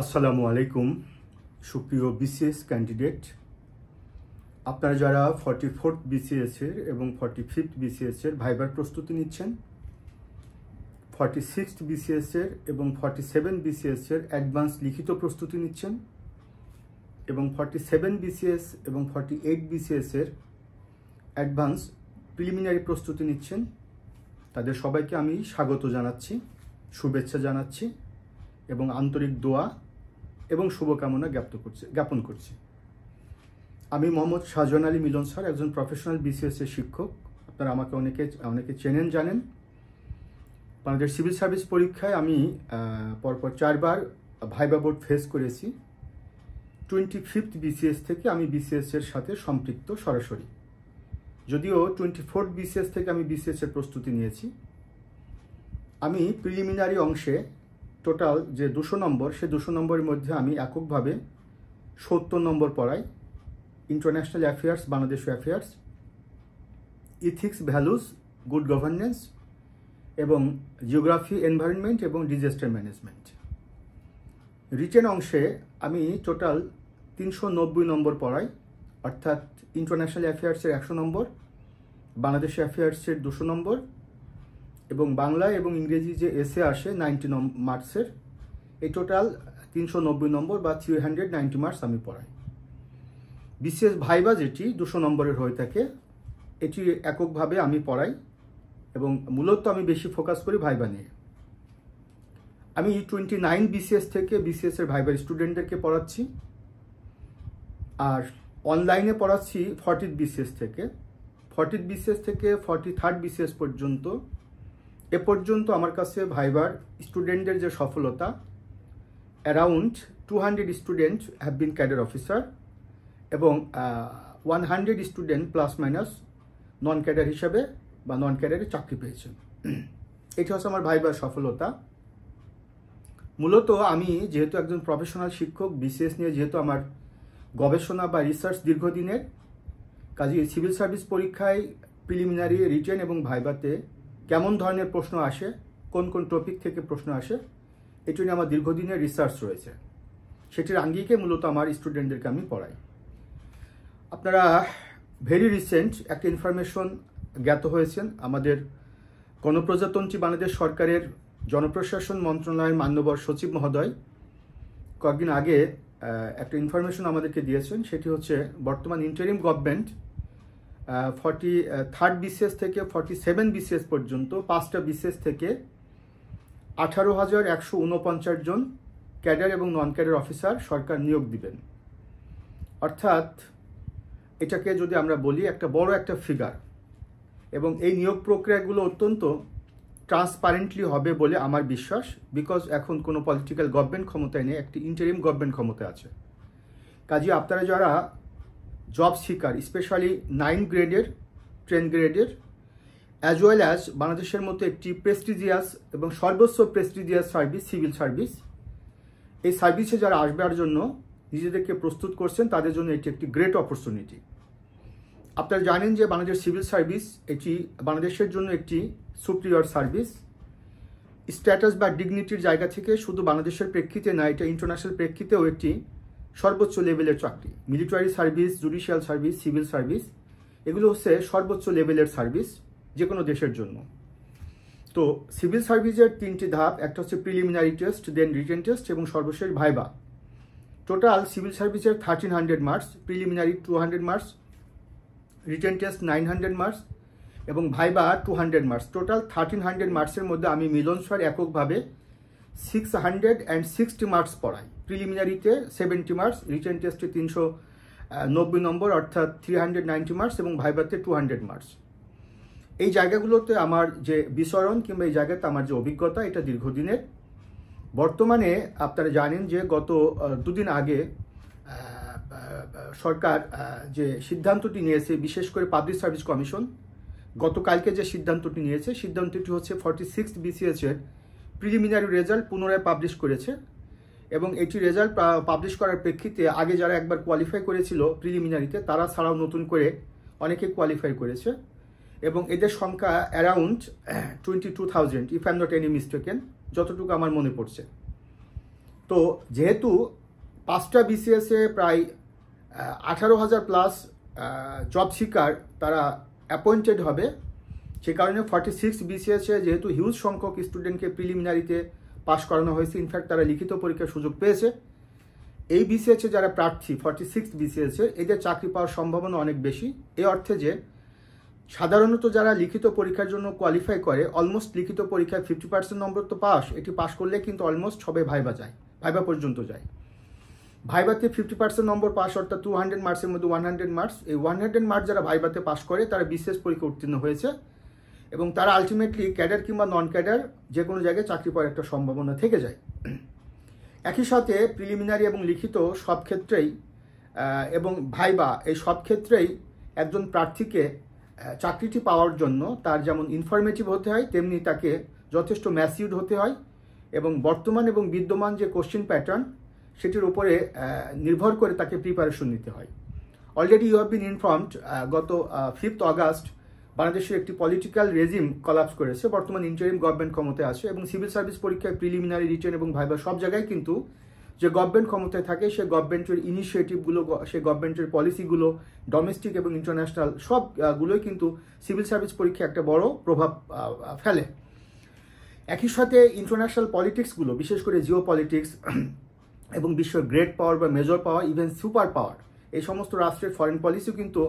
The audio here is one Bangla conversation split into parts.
আসসালামু আলাইকুম সুপ্রিয় বিসিএস ক্যান্ডিডেট, আপনারা যারা 44th বিসিএস এর এবং 45th বিসিএস এর ভাইবার প্রস্তুতি নিচ্ছেন, 46th বিসিএস এর এবং 47 বিসিএস এর অ্যাডভান্স লিখিত প্রস্তুতি নিচ্ছেন এবং 47 বিসিএস এবং 48 বিসিএস এর অ্যাডভান্স প্রিলিমিনারি প্রস্তুতি নিচ্ছেন, তাদের সবাইকে আমি স্বাগত জানাচ্ছি, শুভেচ্ছা জানাচ্ছি এবং আন্তরিক দোয়া এবং শুভকামনা জ্ঞাপন করছি। আমি মোহাম্মদ শাহজাহান আলী মিলন স্যার, একজন প্রফেশনাল বিসিএস এর শিক্ষক। আপনারা আমাকে অনেকে চেনেন, জানেন। আমাদের সিভিল সার্ভিস পরীক্ষায় আমি পরপর 4 বার ভাইবা বোর্ড ফেস করেছি। 25th বিসিএস থেকে আমি বিসিএস এর সাথে সম্পৃক্ত সরাসরি, যদিও 24th বিসিএস থেকে আমি বিসিএস এর প্রস্তুতি নিয়েছি। আমি প্রিলিমিনারি অংশে টোটাল যে 200 নম্বর, সে 200 নম্বরের মধ্যে আমি এককভাবে 70 নম্বর পড়াই। International affairs, Bangladesh affairs, ethics, values, good governance এবং জিওগ্রাফি, এনভায়রনমেন্ট এবং ডিজাস্টার ম্যানেজমেন্ট। রিটেন অংশে আমি টোটাল 390 নম্বর পড়াই, অর্থাৎ ইন্টারন্যাশনাল অ্যাফেয়ার্সের 100 নম্বর, বাংলাদেশ অ্যাফেয়ার্সের 200 নম্বর এবং বাংলা এবং ইংরেজি যে এসে আসে 90 মার্কসের, এই টোটাল 390 নম্বর বা 390 মার্কস আমি পড়াই। বিসিএস ভাইবা যেটি 200 নম্বরের হয়ে থাকে, এটি এককভাবে আমি পড়াই এবং মূলত আমি বেশি ফোকাস করি ভাইবা নিয়ে। আমি 29 বিসিএস থেকে বিসিএস এর ভাইবার স্টুডেন্টদেরকে পড়াচ্ছি, আর অনলাইনে পড়াচ্ছি 40th বিসিএস থেকে। 40th বিসিএস থেকে 43rd বিসিএস পর্যন্ত, এ পর্যন্ত আমার কাছে ভাইবার স্টুডেন্টদের যে সফলতা, around 200 student have been cadre officer এবং 100 student plus minus non cadre হিসাবে বা নন ক্যাডারে চাকরি পেয়েছেন। এটি হচ্ছে আমার ভাইবার সফলতা। মূলত আমি যেহেতু একজন প্রফেশনাল শিক্ষক, বিসিএস নিয়ে যেহেতু আমার গবেষণা বা রিসার্চ দীর্ঘদিনের, কাজেই সিভিল সার্ভিস পরীক্ষায় প্রিলিমিনারি, রিটেন এবং ভাইবাতে কেমন ধরনের প্রশ্ন আসে, কোন কোন টপিক থেকে প্রশ্ন আসে, এটি নিয়ে আমার দীর্ঘদিনের রিসার্চ রয়েছে। সেটির আঙ্গিকে মূলত আমার স্টুডেন্টদেরকে আমি পড়াই। আপনারা ভেরি রিসেন্ট একটা ইনফরমেশন জ্ঞাত হয়েছেন, আমাদের গণপ্রজাতন্ত্রী বাংলাদেশ সরকারের জনপ্রশাসন মন্ত্রণালয়ের মাননীয় সচিব মহোদয় কয়েকদিন আগে একটা ইনফরমেশন আমাদেরকে দিয়েছেন। সেটি হচ্ছে বর্তমান ইন্টারিম গভর্নমেন্ট 43rd বিসিএস থেকে 47 বিসিএস পর্যন্ত 5টা বিসিএস থেকে 18,149 জন ক্যাডার এবং নন ক্যাডার অফিসার সরকার নিয়োগ দিবেন। অর্থাৎ এটাকে যদি আমরা বলি একটা বড় একটা ফিগার, এবং এই নিয়োগ প্রক্রিয়াগুলো অত্যন্ত ট্রান্সপারেন্টলি হবে বলে আমার বিশ্বাস। বিকজ এখন কোনো পলিটিক্যাল গভর্নমেন্ট ক্ষমতায় নেই, একটি ইন্টারিম গভর্নমেন্ট ক্ষমতায় আছে। কাজে আপনারা যারা জব সিকার, স্পেশালি 9 গ্রেডের, 10 গ্রেডের, অ্যাজ ওয়েল অ্যাজ বাংলাদেশের মতো একটি প্রেস্টিজিয়াস এবং সর্বোচ্চ প্রেস্টিজিয়াস সার্ভিস সিভিল সার্ভিস, এই সার্ভিসে যারা আসবার জন্য নিজেদেরকে প্রস্তুত করছেন, তাদের জন্য এটি একটি গ্রেট অপরচুনিটি। আপনারা জানেন যে বাংলাদেশ সিভিল সার্ভিস এটি বাংলাদেশের জন্য একটি সুপ্রিয়র সার্ভিস। স্ট্যাটাস বা ডিগনিটির জায়গা থেকে শুধু বাংলাদেশের প্রেক্ষিতে না, এটা ইন্টারন্যাশনাল প্রেক্ষিতেও একটি সর্বোচ্চ লেভেলের চাকরি। Military service, judicial service, civil service, এগুলো হচ্ছে সর্বোচ্চ লেভেলের সার্ভিস যে কোনো দেশের জন্য। তো সিভিল সার্ভিসের 3টি ধাপ, একটা হচ্ছে প্রিলিমিনারি টেস্ট, দেন রিটেন টেস্ট এবং সর্বশেষ ভাইবা। টোটাল সিভিল সার্ভিসের 1300 marks, preliminary 200 marks, written test 900 marks এবং ভাইবা 200 মার্কস। টোটাল 1300 মার্কসের মধ্যে আমি মিলন স্যার এককভাবে 660 মার্কস পড়াই। প্রিলিমিনারিতে 70 মার্কস, রিটেন টেস্টে 390 নম্বর অর্থাৎ 390 মার্কস এবং ভাইবাতে 200 মার্কস। এই জায়গাগুলোতে আমার যে বিচরণ কিংবা এই জায়গাতে আমার যে অভিজ্ঞতা, এটা দীর্ঘদিনের। বর্তমানে আপনারা জানেন যে গত 2 দিন আগে সরকার যে সিদ্ধান্তটি নিয়েছে, বিশেষ করে পাবলিক সার্ভিস কমিশন গতকালকে যে সিদ্ধান্তটি নিয়েছে, সিদ্ধান্তটি হচ্ছে 46th বিসিএস এর প্রিলিমিনারি রেজাল্ট পুনরায় পাবলিশ করেছে এবং এটি রেজাল্ট পাবলিশ করার প্রেক্ষিতে আগে যারা একবার কোয়ালিফাই করেছিল প্রিলিমিনারিতে, তারা ছাড়াও নতুন করে অনেকে কোয়ালিফাই করেছে এবং এদের সংখ্যা around 22,000 if I am not any mistaken, যতটুকু আমার মনে পড়ছে। তো যেহেতু 5টা বিসিএসে প্রায় 18,000 প্লাস জব সিকার তারা অ্যাপয়েন্টেড হবে, সে কারণে 46 বিসিএসে যেহেতু হিউজ সংখ্যক স্টুডেন্টকে প্রিলিমিনারিতে পাস করানো হয়েছে, ইনফ্যাক্ট তারা লিখিত পরীক্ষার সুযোগ পেয়েছে, এই বিসিএসে যারা প্রার্থী 46 বিসিএসে এদের চাকরি পাওয়ার সম্ভাবনা অনেক বেশি। এই অর্থে যে সাধারণত যারা লিখিত পরীক্ষার জন্য কোয়ালিফাই করে, অলমোস্ট লিখিত পরীক্ষায় 50% নম্বর তো পাস, এটি পাস করলে কিন্তু অলমোস্ট সবাই ভাইবা যায়, ভাইবা পর্যন্ত যায়। ভাইবাতে 50% নম্বর পাস অর্থাৎ 200 মার্কসের মধ্যে 100 মার্কস, এই 100 মার্কস যারা ভাইবাতে পাস করে তারা বিসিএস পরীক্ষা উত্তীর্ণ হয়েছে এবং তারা আলটিমেটলি ক্যাডার কিংবা নন ক্যাডার যে কোনো জায়গায় চাকরি পাওয়ার একটা সম্ভাবনা থেকে যায়। একই সাথে প্রিলিমিনারি এবং লিখিত সব ক্ষেত্রেই এবং ভাইবা এই সব ক্ষেত্রেই একজন প্রার্থীকে চাকরিটি পাওয়ার জন্য তার যেমন ইনফরমেটিভ হতে হয়, তেমনি তাকে যথেষ্ট ম্যাচিউরড হতে হয় এবং বর্তমান এবং বিদ্যমান যে কোশ্চেন প্যাটার্ন সেটির উপরে নির্ভর করে তাকে প্রিপারেশন নিতে হয়। Already you have been informed, গত 5 আগস্ট বাংলাদেশের একটি পলিটিক্যাল রেজিম কলাপস করেছে, বর্তমান ইন্টারিম গভর্নমেন্ট ক্ষমতায় আছে এবং সিভিল সার্ভিস পরীক্ষায় প্রিলিমিনারি, রিটেন এবং ভাইবা সব জায়গায় কিন্তু যে গভর্নমেন্ট ক্ষমতায় থাকে সে গভর্নমেন্টের ইনিশিয়েটিভগুলো, সে গভর্নমেন্টের পলিসিগুলো, ডোমেস্টিক এবং ইন্টারন্যাশনাল সবগুলোই কিন্তু সিভিল সার্ভিস পরীক্ষায় একটা বড় প্রভাব ফেলে। একই সাথে ইন্টারন্যাশনাল পলিটিক্সগুলো, বিশেষ করে জিও পলিটিক্স এবং বিশ্বের গ্রেট পাওয়ার বা মেজর পাওয়ার, ইভেন সুপার পাওয়ার, এই সমস্ত রাষ্ট্রের ফরেন পলিসিও কিন্তু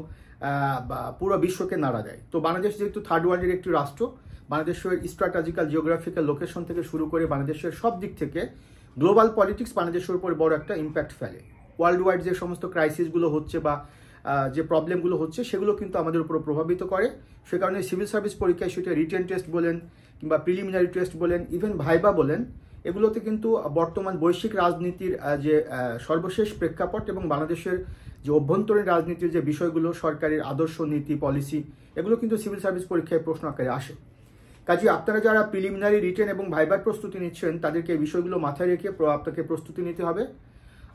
পুরো বিশ্বকে নাড়া দেয়। তো বাংলাদেশ যেহেতু থার্ড ওয়ার্ল্ডের একটি রাষ্ট্র, বাংলাদেশের স্ট্র্যাটেজিক্যাল জিওগ্রাফিক্যাল লোকেশন থেকে শুরু করে বাংলাদেশের সব দিক থেকে গ্লোবাল পলিটিক্স বাংলাদেশের উপর বড় একটা ইম্প্যাক্ট ফেলে। ওয়ার্ল্ড ওয়াইড যে সমস্ত ক্রাইসিসগুলো হচ্ছে বা যে প্রবলেমগুলো হচ্ছে সেগুলো কিন্তু আমাদের উপর প্রভাবিত করে। সে কারণে সিভিল সার্ভিস পরীক্ষায় সেটা রিটেন টেস্ট বলেন কিংবা প্রিলিমিনারি টেস্ট বলেন, ইভেন ভাইবা বলেন, এগুলোতে কিন্তু বর্তমান বৈশ্বিক রাজনীতির যে সর্বশেষ প্রেক্ষাপট এবং বাংলাদেশের যে অভ্যন্তরীণ রাজনীতির যে বিষয়গুলো, সরকারের আদর্শ, নীতি, পলিসি, এগুলো কিন্তু সিভিল সার্ভিস পরীক্ষায় প্রশ্ন আকারে আসে। কাজে আপনারা যারা প্রিলিমিনারি, রিটেন এবং ভাইবার প্রস্তুতি নিচ্ছেন তাদেরকে এই বিষয়গুলো মাথায় রেখে আপনাকে প্রস্তুতি নিতে হবে।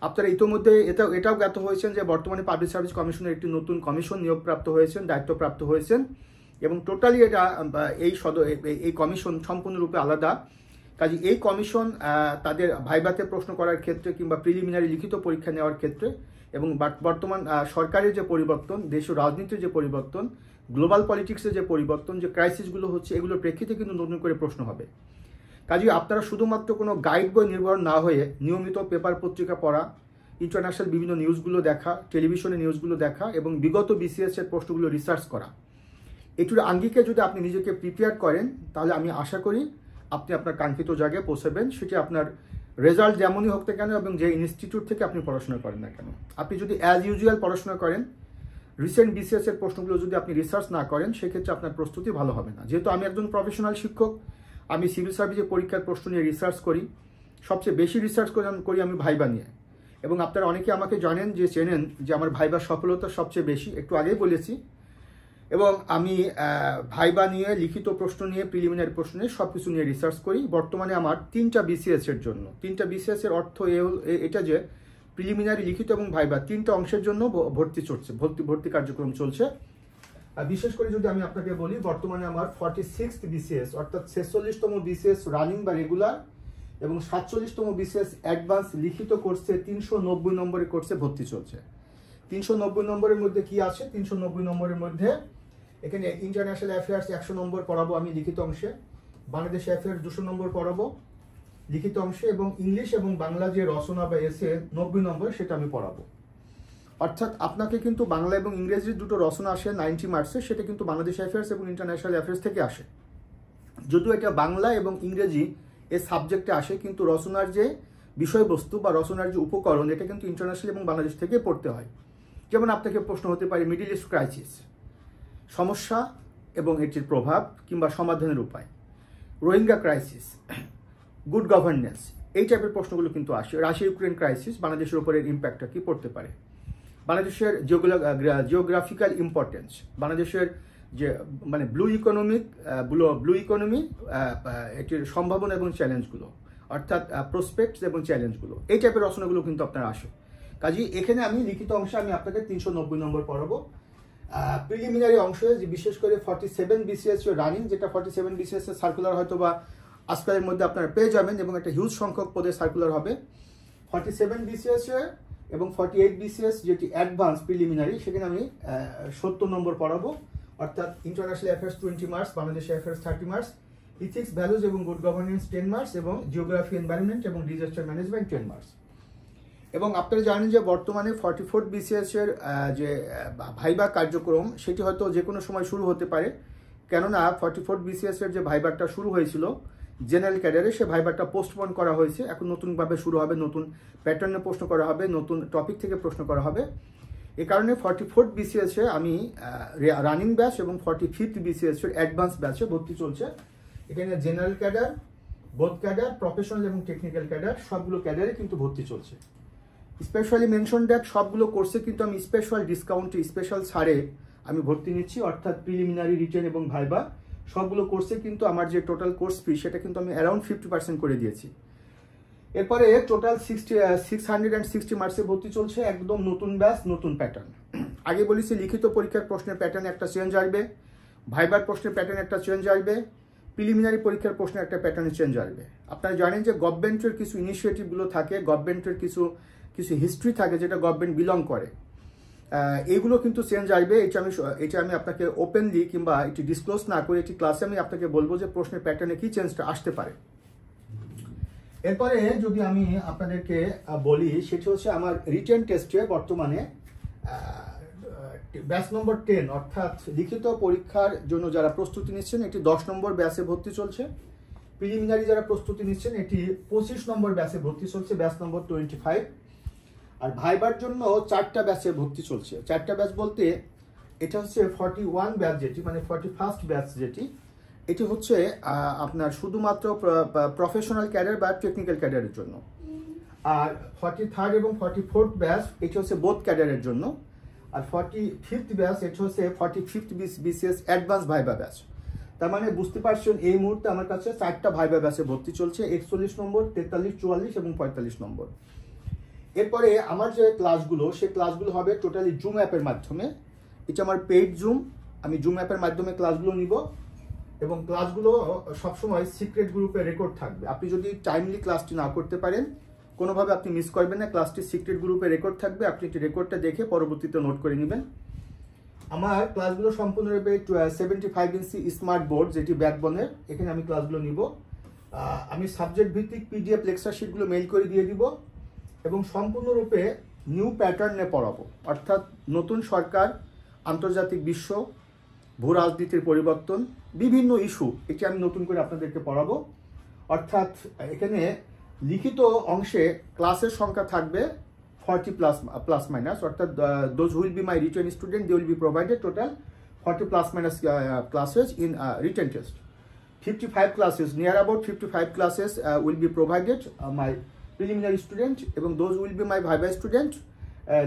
আপনারা ইতোমধ্যে এটাও জ্ঞাত হয়েছেন যে বর্তমানে পাবলিক সার্ভিস কমিশনের একটি নতুন কমিশন নিয়োগপ্রাপ্ত হয়েছেন, দায়িত্বপ্রাপ্ত হয়েছেন এবং টোটালি এটা এই কমিশন সম্পূর্ণরূপে আলাদা। কাজে এই কমিশন তাদের ভাইবাতে প্রশ্ন করার ক্ষেত্রে কিংবা প্রিলিমিনারি লিখিত পরীক্ষা নেওয়ার ক্ষেত্রে এবং বর্তমান সরকারের যে পরিবর্তন, দেশীয় রাজনীতির যে পরিবর্তন, গ্লোবাল পলিটিক্সের যে পরিবর্তন, যে ক্রাইসিসগুলো হচ্ছে, এগুলোর প্রেক্ষিতে কিন্তু নতুন করে প্রশ্ন হবে। কাজেই আপনারা শুধুমাত্র কোনো গাইড বই নির্ভর না হয়ে নিয়মিত পেপার পত্রিকা পড়া, ইন্টারন্যাশনাল বিভিন্ন নিউজগুলো দেখা, টেলিভিশনে নিউজগুলো দেখা এবং বিগত বিসিএসের প্রশ্নগুলো রিসার্চ করা, এটির আঙ্গিকে যদি আপনি নিজেকে প্রিপেয়ার করেন তাহলে আমি আশা করি আপনি আপনার কাঙ্ক্ষিত জায়গায় পৌঁছাবেন। সেটি আপনার রেজাল্ট যেমনই হোক না কেন এবং যে ইনস্টিটিউট থেকে আপনি পড়াশোনা করেন না কেন। আপনি যদি অ্যাজ ইউজুয়াল পড়াশোনা করেন, রিসেন্ট বিসিএসের প্রশ্নগুলো যদি আপনি রিসার্চ না করেন, সেক্ষেত্রে আপনার প্রস্তুতি ভালো হবে না। যেহেতু আমি একজন প্রফেশনাল শিক্ষক, আমি সিভিল সার্ভিসের পরীক্ষার প্রশ্ন নিয়ে রিসার্চ করি, সবচেয়ে বেশি রিসার্চ করি আমি ভাইবা নিয়ে। এবং আপনারা অনেকে আমাকে চেনেন যে আমার ভাইবার সফলতা সবচেয়ে বেশি, একটু আগেই বলেছি। এবং আমি ভাইবা নিয়ে, লিখিত প্রশ্ন নিয়ে, প্রিলিমিনারি প্রশ্ন নিয়ে সব কিছু নিয়ে রিসার্চ করি। বর্তমানে আমার 3টা বিসিএসের জন্য, 3টা বিসিএসের অর্থ এটা যে প্রিলিমিনারি, লিখিত এবং ভাইবা 3টা অংশের জন্য ভর্তি কার্যক্রম চলছে। বিশেষ করে যদি আমি আপনাকে বলি, বর্তমানে আমার 46th বিসিএস অর্থাৎ 46তম বিসিএস রানিং বা রেগুলার এবং 47তম বিসিএস অ্যাডভান্স লিখিত কোর্সে 390 নম্বরের কোর্সে ভর্তি চলছে। 390 নম্বরের মধ্যে কি আছে? 390 নম্বরের মধ্যে এখানে ইন্টারন্যাশনাল অ্যাফেয়ার্স 100 নম্বর পড়াবো আমি লিখিত অংশে, বাংলাদেশ অ্যাফেয়ার্স 200 নম্বর পড়াবো লিখিত অংশে, এবং ইংলিশ এবং বাংলা যে রচনা বা এসে 90 নম্বর সেটা আমি পড়াবো। অর্থাৎ আপনাকে কিন্তু বাংলা এবং ইংরেজির দুটো রচনা আসে 90 মার্কসে, সেটা কিন্তু বাংলাদেশ অ্যাফেয়ার্স এবং ইন্টারন্যাশনাল অ্যাফেয়ার্স থেকে আসে। যদিও এটা বাংলা এবং ইংরেজি এই সাবজেক্টে আসে, কিন্তু রচনার যে বিষয়বস্তু বা রচনার যে উপকরণ, এটা কিন্তু ইন্টারন্যাশনাল এবং বাংলাদেশ থেকে পড়তে হয়। যেমন আপনাকে প্রশ্ন হতে পারে মিডল ইস্ট ক্রাইসিস, সমস্যা এবং এটির প্রভাব কিংবা সমাধানের উপায়, রোহিঙ্গা ক্রাইসিস, গুড গভর্নেন্স, এই টাইপের প্রশ্নগুলো কিন্তু আসে। রাশিয়া ইউক্রেন ক্রাইসিস, বাংলাদেশের উপরের ইম্প্যাক্টটা কি পড়তে পারে, বাংলাদেশের জিওগ্রাফিক্যাল ইম্পর্টেন্স, বাংলাদেশের যে মানে ব্লু ইকোনমি এটির সম্ভাবনা এবং চ্যালেঞ্জগুলো, অর্থাৎ প্রসপেক্টস এবং চ্যালেঞ্জগুলো, এই টাইপের রচনাগুলো কিন্তু আপনার আসে। কাজেই এখানে আমি লিখিত অংশে আমি আপনাকে 390 নম্বর পড়াবো। প্রিলিমিনারি অংশে যে বিশেষ করে 47 বিসিএস রানিং, যেটা 47 বিসিএস এর সার্কুলার হয়তো বা আজকালের মধ্যে আপনারা পেয়ে যাবেন এবং একটা হিউজ সংখ্যক পদে সার্কুলার হবে। 47 BCS এবং 48 BCS যেটি অ্যাডভান্স প্রিলিমিনারি, সেখানে আমি 70 নম্বর পড়াবো, অর্থাৎ international affairs 20 marks, Bangladesh affairs 30 marks, ethics, values এবং গুড গভর্নেন্স 10 মার্কস এবং জিওগ্রাফি, এনভায়রনমেন্ট এবং ডিজাস্টার ম্যানেজমেন্ট 10 মার্কস। এবং আপনারা জানেন যে বর্তমানে 44 BCS এর যে ভাইবা কার্যক্রম সেটি হয়তো যে কোনো সময় শুরু হতে পারে, কেননা 44 BCS এর যে ভাইবারটা শুরু হয়েছিল জেনারেল ক্যাডারে, সে ভাইবারটা পোস্টপোন করা হয়েছে, এখন নতুনভাবে শুরু হবে, নতুন প্যাটার্নে প্রশ্ন করা হবে, নতুন টপিক থেকে প্রশ্ন করা হবে। এই কারণে 44 BCS এ আমি রানিং ব্যাচ এবং 45th BCS এর অ্যাডভান্স ব্যাচে ভর্তি চলছে। এখানে general cadre, both cadre, professional এবং টেকনিক্যাল ক্যাডার সবগুলো ক্যাডারে কিন্তু ভর্তি চলছে। স্পেশালি মেনশন দ্যাট সবগুলো কোর্সে কিন্তু আমি স্পেশাল ডিসকাউন্টে, স্পেশাল ছাড়ে আমি ভর্তি নিচ্ছি, অর্থাৎ প্রিলিমিনারি, রিটেন এবং ভাইবা সবগুলো কোর্সে কিন্তু আমার যে টোটাল কোর্স ফি সেটা কিন্তু আমি অ্যারাউন্ড 50% করে দিয়েছি। এরপরে টোটাল 660 মার্কসে ভর্তি চলছে, একদম নতুন ব্যাচ, নতুন প্যাটার্ন। আগে বলেছি লিখিত পরীক্ষার প্রশ্নের প্যাটার্ন একটা চেঞ্জ আসবে, ভাইবার প্রশ্নের প্যাটার্ন একটা চেঞ্জ আসবে, প্রিলিমিনারি পরীক্ষার প্রশ্নের একটা প্যাটার্নে চেঞ্জ আসবে। আপনারা জানেন যে গভর্নমেন্টের কিছু ইনিশিয়েটিভগুলো থাকে, গভর্নমেন্টের কিছু হিস্ট্রি থাকে যেটা গভর্নমেন্ট বিলং করে, এইগুলো কিন্তু চেঞ্জ আসবে। এটা আমি আপনাকে ওপেনলি কিংবা এটি ডিসক্লোজ না করে এটি ক্লাসে আমি আপনাকে বলবো যে প্রশ্নের প্যাটার্নে কি চেঞ্জটা আসতে পারে। এরপরে যদি আমি আপনাদেরকে বলি, সেটি হচ্ছে আমার রিটেন টেস্টে বর্তমানে ব্যাচ নম্বর 10, অর্থাৎ লিখিত পরীক্ষার জন্য যারা প্রস্তুতি নিচ্ছেন এটি 10 নম্বর ব্যাচে ভর্তি চলছে। প্রিলিমিনারি যারা প্রস্তুতি নিচ্ছেন এটি 25 নম্বর ব্যাচে ভর্তি চলছে, ব্যাচ নম্বর 25। আর ভাইবার জন্য 4টা ব্যাচে ভর্তি চলছে। 4টা ব্যাচ বলতে এটা হচ্ছে 41 ব্যাচ যেটি, মানে 41st ব্যাচ যেটি, এটি হচ্ছে আপনার শুধুমাত্র প্রফেশনাল ক্যাডার বা টেকনিক্যাল ক্যাডারের জন্য। আর 43rd এবং 44th ব্যাচ এটি হচ্ছে বোথ ক্যাডারের জন্য। আর 45th ব্যাচ এটি হচ্ছে 45th BCS advance viva batch. তার মানে বুঝতে পারছেন এই মুহূর্তে আমার কাছে 4টা ভাইবা ব্যাচে ভর্তি চলছে, 41 নম্বর, 43, 44 এবং 45 নম্বর। এরপরে আমার যে ক্লাসগুলো, সেই ক্লাসগুলো হবে টোটালি জুম অ্যাপের মাধ্যমে। এটা আমার পেইড জুম, আমি জুম অ্যাপের মাধ্যমে ক্লাসগুলো নিব এবং ক্লাসগুলো সবসময় সিক্রেট গ্রুপে রেকর্ড থাকবে। আপনি যদি টাইমলি ক্লাসটি না করতে পারেন, কোনোভাবে আপনি মিস করবেন না, ক্লাসটি সিক্রেট গ্রুপে রেকর্ড থাকবে, আপনি একটি রেকর্ডটা দেখে পরবর্তীতে নোট করে নেবেন। আমার ক্লাসগুলো সম্পূর্ণরূপে 75 ইঞ্চি স্মার্ট বোর্ড যেটি ব্যাকবোনের, এখানে আমি ক্লাসগুলো নিব। আমি সাবজেক্ট ভিত্তিক PDF লেকচার শিটগুলো মেইল করে দিয়ে দিব এবং সম্পূর্ণরূপে নিউ প্যাটার্নে পড়াবো, অর্থাৎ নতুন সরকার, আন্তর্জাতিক বিশ্ব, ভূ রাজনীতির পরিবর্তন, বিভিন্ন ইস্যু, এটি আমি নতুন করে আপনাদেরকে পড়াবো। অর্থাৎ এখানে লিখিত অংশে ক্লাসের সংখ্যা থাকবে 40 প্লাস মাইনাস, অর্থাৎ those will be my written student they will be provided total 40 plus minus classes in written test. 55 classes, near about 55 classes will be provided my preliminary student, এবং those will be my viva student.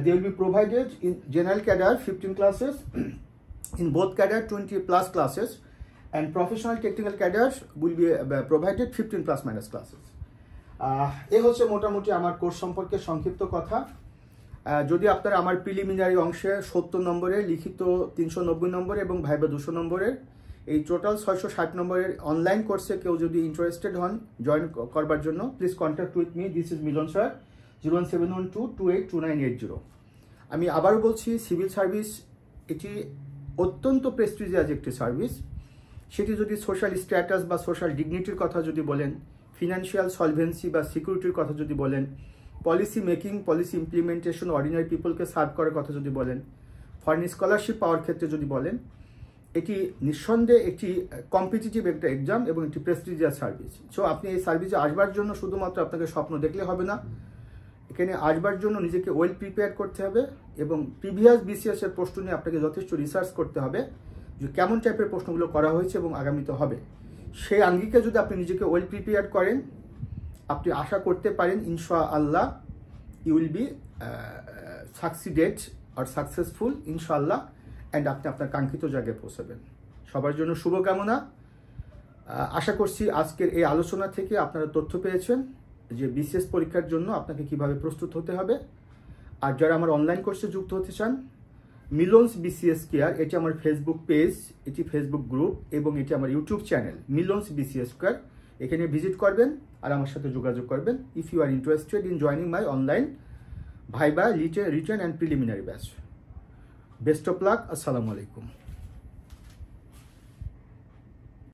They will be provided in general cadre 15 classes, in both cadre 20 plus classes, and professional technical cadres will be provided 15 plus minus classes. এই হচ্ছে মোটামুটি আমার কোর্স সম্পর্কে সংক্ষিপ্ত কথা। যদি আপনারা আমার প্রিলিমিনারি অংশে 70 নম্বরের, লিখিত 390 নম্বর এবং ভাইবা 200 নম্বরের, এই টোটাল 660 নম্বরের অনলাইন কোর্সে কেউ যদি ইন্টারেস্টেড হন জয়েন করবার জন্য, please contact with me. This is Milan sir, 01712282980। আমি আবারও বলছি, সিভিল সার্ভিস এটি অত্যন্ত প্রেস্টিজিয়াস একটি সার্ভিস। সেটি যদি সোশ্যাল স্ট্যাটাস বা সোশ্যাল ডিগনিটির কথা যদি বলেন, ফিনান্সিয়াল সলভেন্সি বা সিকিউরিটির কথা যদি বলেন, policy making, policy implementation, ordinary পিপলকে সার্ভ করার কথা যদি বলেন, ফরেন স্কলারশিপ পাওয়ার ক্ষেত্রে যদি বলেন, এটি নিঃসন্দেহে একটি কম্পিটিটিভ একটা এক্সাম এবং একটি প্রেস্টিজিয়াস সার্ভিস। সো আপনি এই সার্ভিসে আসবার জন্য শুধুমাত্র আপনাকে স্বপ্ন দেখলে হবে না, এখানে আসবার জন্য নিজেকে ওয়েল প্রিপেয়ার করতে হবে এবং প্রিভিয়াস BCS এর প্রশ্ন নিয়ে আপনাকে যথেষ্ট রিসার্চ করতে হবে যে কেমন টাইপের প্রশ্নগুলো করা হয়েছে এবং আগামীতে হবে। সেই আঙ্গিকে যদি আপনি নিজেকে ওয়েল প্রিপেয়ার করেন, আপনি আশা করতে পারেন ইনশাআল্লাহ ইউ উইল বি সাকসিডেড আর সাকসেসফুল ইনশাআল্লাহ, অ্যান্ড আপনি আপনার কাঙ্ক্ষিত জায়গায় পৌঁছাবেন। সবার জন্য শুভকামনা। আশা করছি আজকের এই আলোচনা থেকে আপনারা তথ্য পেয়েছেন যে BCS পরীক্ষার জন্য আপনাকে কিভাবে প্রস্তুত হতে হবে। আর যারা আমার অনলাইন কোর্সে যুক্ত হতে চান, মিলনস BCS কেয়ার, এটি আমার ফেসবুক পেজ, এটি ফেসবুক গ্রুপ এবং এটি আমার YouTube channel Milan's BCS care, এখানে ভিজিট করবেন। আর আমার সাথে যোগাযোগ করবেন if you are interested in joining my online viva written and preliminary batch. Best of luck. আসসালামু আলাইকুম।